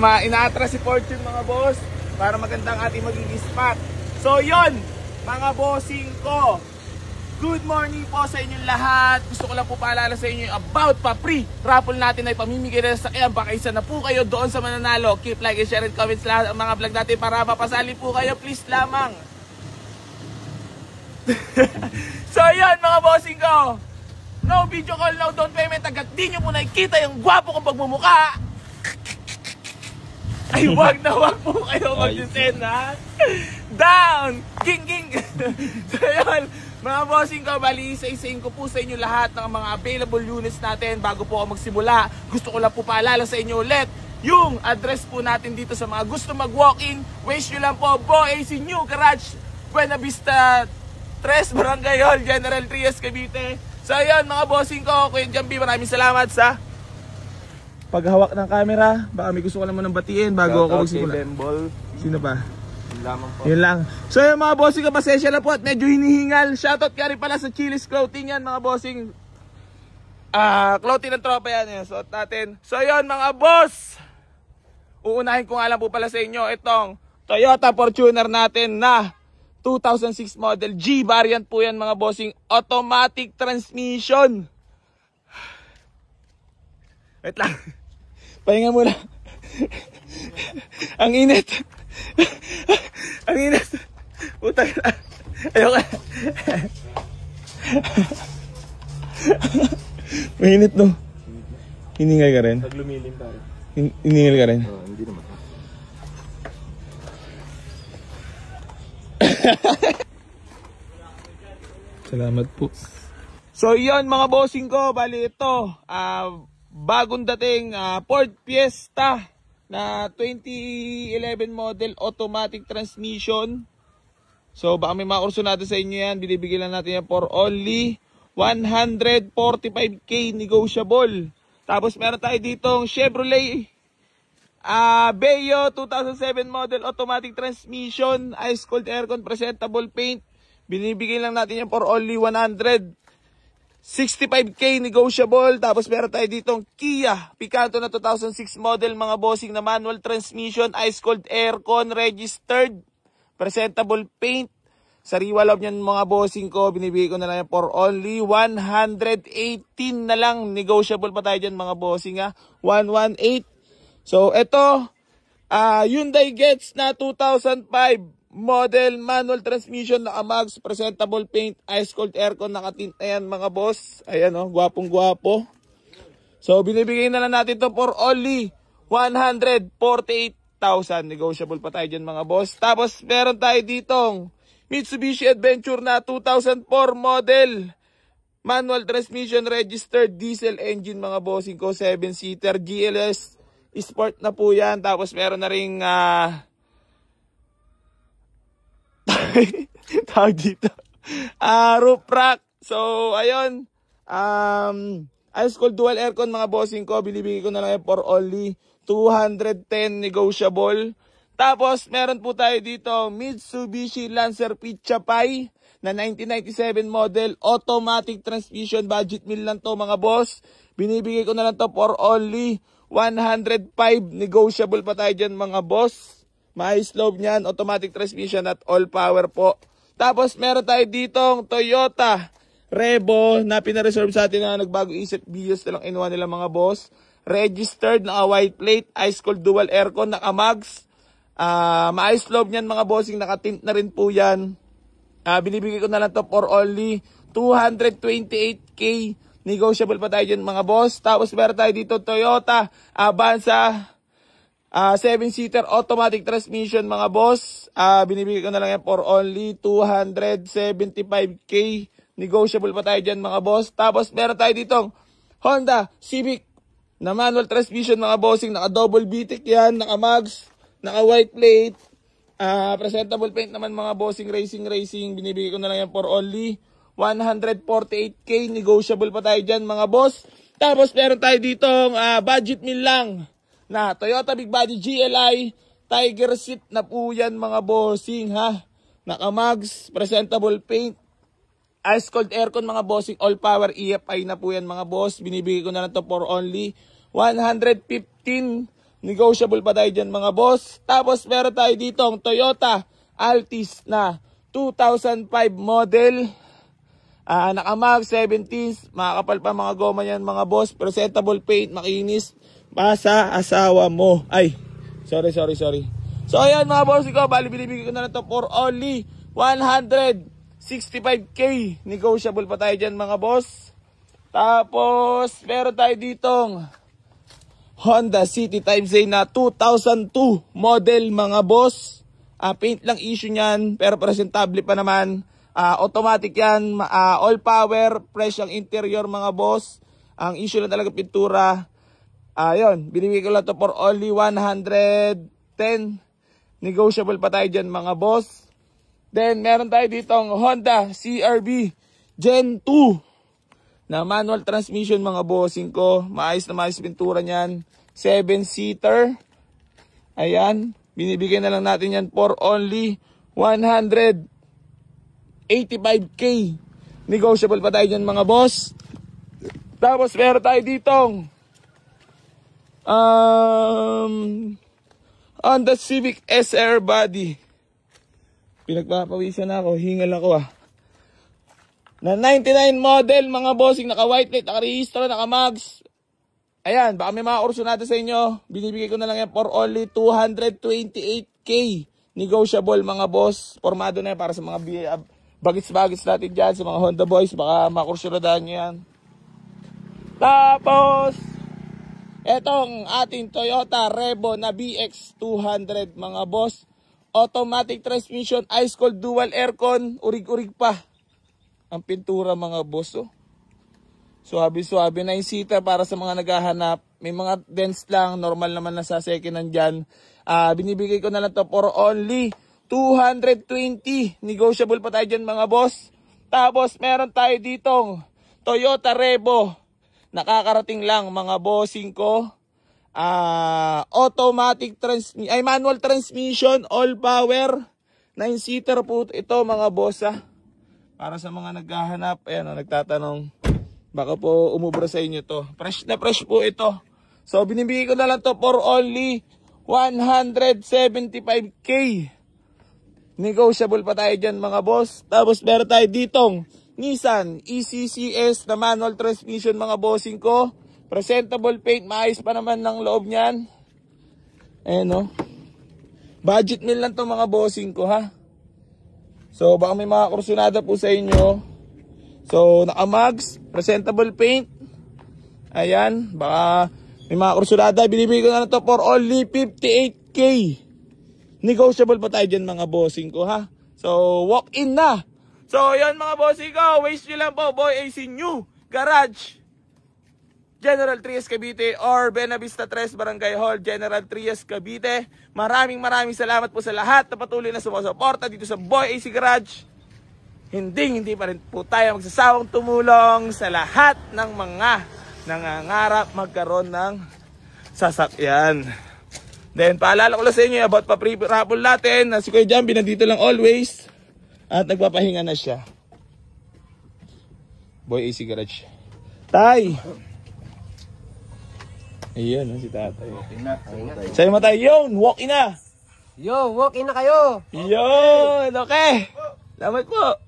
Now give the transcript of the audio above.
inaatras si Fortune mga boss para magandang ating magiging spot. So yon mga bossing ko, good morning po sa inyong lahat. Gusto ko lang po paalala sa inyo about pa-free raffle natin ay pamimigay na sa kaya baka isa na po kayo doon sa mananalo. Keep like and share and comments lahat ang mga vlog natin para mapasali po kayo, please lamang. So yan mga bossing ko, no video call, no down payment. Agad di nyo po nakikita yung gwapo kong pagmumukha, ay wag po kayo mag-send ha. Down! King! So yun, mga bossing ko, bali isa-isain ko po sa inyo lahat ng mga available units natin bago po ako magsimula. Gusto ko lang po paalala sa inyo ulit yung address po natin dito sa mga gusto mag-walk-in. Wish nyo lang po, Bo AC New Garage, Buena Vista 3, Barangay Hall, General Trias, Cavite. So yun mga bossing ko, Kuya Jambi, maraming salamat sa paghawak ng camera. Baka may gusto ko naman ng batiin bago ako magsimula. Sino ba? Yun lang. So yung mga bossing ko, pasensya na po at medyo hinihingal. Shoutout ka rin pala sa Chili's Clothing yan mga bossing. Clothing ng tropa yan. Suot natin. So yun mga boss, uunahin ko nga lang po pala sa inyo itong Toyota Fortuner natin na 2006 model G variant po yan mga bossing. Automatic transmission. Wait lang. Pahinga muna. Ang init. Ang init. Puta ka. Ayoko. Mainit no. Hiningal ka rin? Pag lumilim pare. Hiningal ka rin? Oo, hindi naman. Salamat po. So yun mga bossing ko, bali ito bagong dating Ford Fiesta na 2011 model automatic transmission. So baka may mga kursunado sa inyo yan, binibigyan lang natin yan for only 145k negotiable. Tapos meron tayo ditong Chevrolet Beo 2007 model automatic transmission, ice cold aircon, presentable paint. Binibigyan lang natin yan for only 165k negotiable. Tapos meron tayo ditong Kia Picanto na 2006 model mga bossing na manual transmission, ice cold aircon, registered, presentable paint. Sariwa loob niyan mga bossing ko, binibigay ko na lang yan for only 118 na lang. Negotiable pa tayo dyan mga bossing ha, 118. So ito Hyundai Getz na 2005 model manual transmission na Amags, presentable paint, ice cold aircon, nakatint na yan mga boss. Ayan o, gwapong gwapo. So binibigay na lang natin to for only 148,000. Negotiable pa tayo dyan mga boss. Tapos meron tayo ditong Mitsubishi Adventure na 2004 model manual transmission, registered, diesel engine mga bossing ko, 7-seater GLS Sport na po yan. Tapos meron na ring tawag dito roof rack. So ayun, ice cold dual aircon mga bossing ko, binibigay ko na lang for only 210 negotiable. Tapos meron po tayo dito Mitsubishi Lancer Pichapay na 1997 model automatic transmission, budget meal lang to mga boss. Binibigay ko na lang to for only 105. Negotiable pa tayo dyan mga boss. Maayos loob niyan, automatic transmission at all power po. Tapos meron tayo ditong Toyota Revo na pinareserve sa atin na nagbago isip, videos na lang inuha nila mga boss. Registered, naka white plate, ice cold dual aircon, naka mags. Maayos loob niyan mga bossing, nakatint na rin po yan. Binibigay ko na lang to for only 228k. Negotiable pa tayo dyan mga boss. Tapos meron tayo dito Toyota Avanza 7-seater automatic transmission mga boss. Binibigay ko na lang yan for only 275k. Negotiable pa tayo dyan mga boss. Tapos meron tayo ditong Honda Civic na manual transmission mga bossing. Naka double BTEC yan, naka mags, naka white plate, presentable paint naman mga bossing, racing. Binibigay ko na lang yan for only 148k. Negotiable pa tayo dyan mga boss. Tapos meron tayo ditong budget meal lang na Toyota Big Body GLI Tiger seat na po yan mga bossing ha. Naka mags, presentable paint, ice cold aircon mga bossing, all power EFI na po yan mga boss. Binibigay ko na lang to for only 115k Negotiable pa tayo dyan mga boss. Tapos meron tayo ditong Toyota Altis na 2005 model. Nakamag 17s. Makakapal pa mga goma yan mga boss. Presentable paint, makinis. Basa asawa mo. Ay, sorry. So ayan mga boss ko, bali binibigay ko na lang to for only 165k. Negotiable pa tayo dyan mga boss. Tapos meron tayo ditong Honda City Type Z na 2002 model mga boss. Paint lang issue niyan pero presentable pa naman. Automatic yan, all power, fresh ang interior mga boss. Ang issue lang talaga pintura. Yun, binibigay ko lang to for only 110. Negotiable pa tayo dyan mga boss. Then meron tayo ditong Honda CR-V Gen 2 na manual transmission mga bossing ko. Maayos na maayos pintura niyan. 7-seater. Ayan, binibigay na lang natin yan for only 185k. Negotiable pa tayo dyan mga boss. Tapos meron tayo ditong Honda Civic SR body. Pinagpapawisan ako, hingal ako na 99 model mga bossing, naka white plate, naka rehistro, naka mags. Ayan, baka may mga kursunada sa inyo. Binibigay ko na lang yan for only 228k. Negotiable mga boss. Formado na yan para sa mga bagits-bagits natin dyan, sa mga Honda boys. Baka makursunadahan nyo yan. Tapos etong ating Toyota Revo na BX200 mga boss. Automatic transmission, ice cold dual aircon, urig-urig pa ang pintura mga boss. Suabe-suabe na yung seater para sa mga naghahanap. May mga dents lang, normal naman na sa second hand dyan. Binibigay ko na lang to for only 220. Negotiable pa tayo dyan mga boss. Tapos meron tayo ditong Toyota Revo. Nakakarating lang mga bossing ko. Automatic manual transmission, all power. 9-seater po ito mga boss para sa mga naghahanap. Ayan nagtatanong. Baka po umubra sa inyo to. Fresh na fresh po ito. So binibigay ko na lang to for only 175k. Negotiable pa tayo dyan mga boss. Tapos meron tayo ditong Nissan ECCS na manual transmission mga bossing ko. Presentable paint, maayos pa naman ng loob niyan. Ayan budget meal lang to mga bossing ko So baka may mga kursunada po sa inyo. So naka-mags, presentable paint. Ayan, baka may mga kursulada. Binibigay ko na to for only 58k. Negotiable pa tayo dyan mga bossing ko So walk in na. So yun mga bossing ko, waste nyo lang po, Boy AC New Garage, General Trias Cavite or Benavista 3 Barangay Hall, General Trias Cavite. Maraming salamat po sa lahat na patuloy na sumusuporta dito sa Boy AC Garage. Hindi pa rin po tayo magsasawang tumulong sa lahat ng mga nangangarap magkaroon ng sasakyan. Then paalala ko lang sa inyo about pa-raffle natin na si Kuya Jambi nandito lang always at nagpapahinga na siya. Boy AC Garage. Tay! Ayan si tatay. Sa'yo mo tayo yun, walk in na! Yo, walk in na kayo! Yun, okay! Salamat po!